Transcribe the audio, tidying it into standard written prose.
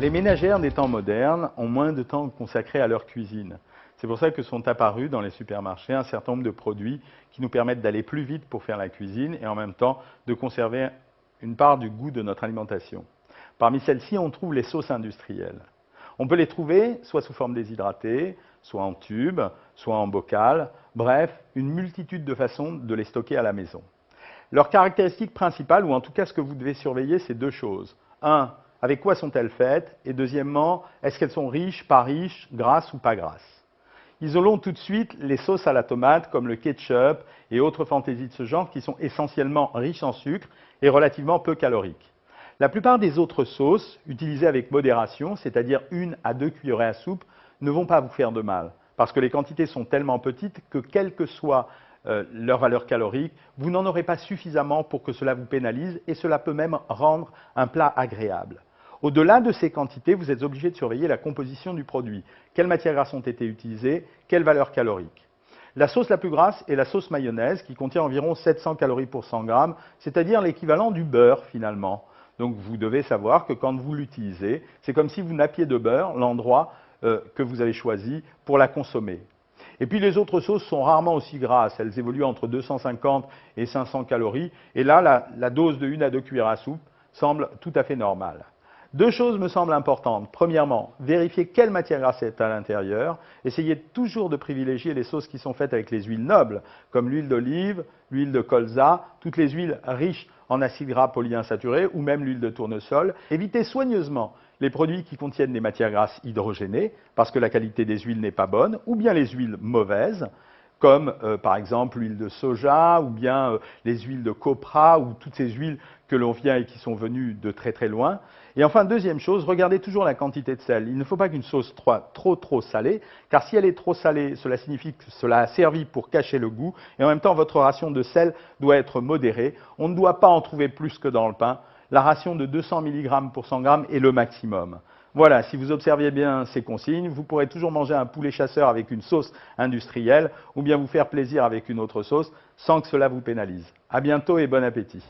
Les ménagères des temps modernes ont moins de temps consacré à leur cuisine. C'est pour ça que sont apparus dans les supermarchés un certain nombre de produits qui nous permettent d'aller plus vite pour faire la cuisine et en même temps de conserver une part du goût de notre alimentation. Parmi celles-ci, on trouve les sauces industrielles. On peut les trouver soit sous forme déshydratée, soit en tube, soit en bocal, bref, une multitude de façons de les stocker à la maison. Leur caractéristique principale, ou en tout cas ce que vous devez surveiller, c'est deux choses. Un, avec quoi sont-elles faites? Et deuxièmement, est-ce qu'elles sont riches, pas riches, grasses ou pas grasses? Isolons tout de suite les sauces à la tomate comme le ketchup et autres fantaisies de ce genre qui sont essentiellement riches en sucre et relativement peu caloriques. La plupart des autres sauces, utilisées avec modération, c'est-à-dire 1 à 2 cuillerées à soupe, ne vont pas vous faire de mal, parce que les quantités sont tellement petites que quelle que soit leur valeur calorique, vous n'en aurez pas suffisamment pour que cela vous pénalise et cela peut même rendre un plat agréable. Au-delà de ces quantités, vous êtes obligé de surveiller la composition du produit. Quelles matières grasses ont été utilisées? Quelle valeur calorique? La sauce la plus grasse est la sauce mayonnaise qui contient environ 700 calories pour 100 grammes, c'est-à-dire l'équivalent du beurre finalement. Donc vous devez savoir que quand vous l'utilisez, c'est comme si vous nappiez de beurre l'endroit que vous avez choisi pour la consommer. Et puis les autres sauces sont rarement aussi grasses, elles évoluent entre 250 et 500 calories, et là la dose de 1 à 2 cuillères à soupe semble tout à fait normale. Deux choses me semblent importantes. Premièrement, vérifiez quelle matière grasse est à l'intérieur. Essayez toujours de privilégier les sauces qui sont faites avec les huiles nobles, comme l'huile d'olive, l'huile de colza, toutes les huiles riches en acides gras polyinsaturés ou même l'huile de tournesol. Évitez soigneusement les produits qui contiennent des matières grasses hydrogénées, parce que la qualité des huiles n'est pas bonne, ou bien les huiles mauvaises, comme par exemple l'huile de soja, ou bien les huiles de copra, ou toutes ces huiles que l'on vient et qui sont venues de très très loin. Et enfin, deuxième chose, regardez toujours la quantité de sel. Il ne faut pas qu'une sauce soit trop salée, car si elle est trop salée, cela signifie que cela a servi pour cacher le goût, et en même temps, votre ration de sel doit être modérée. On ne doit pas en trouver plus que dans le pain. La ration de 200 mg pour 100 g est le maximum. Voilà, si vous observez bien ces consignes, vous pourrez toujours manger un poulet chasseur avec une sauce industrielle ou bien vous faire plaisir avec une autre sauce sans que cela vous pénalise. À bientôt et bon appétit.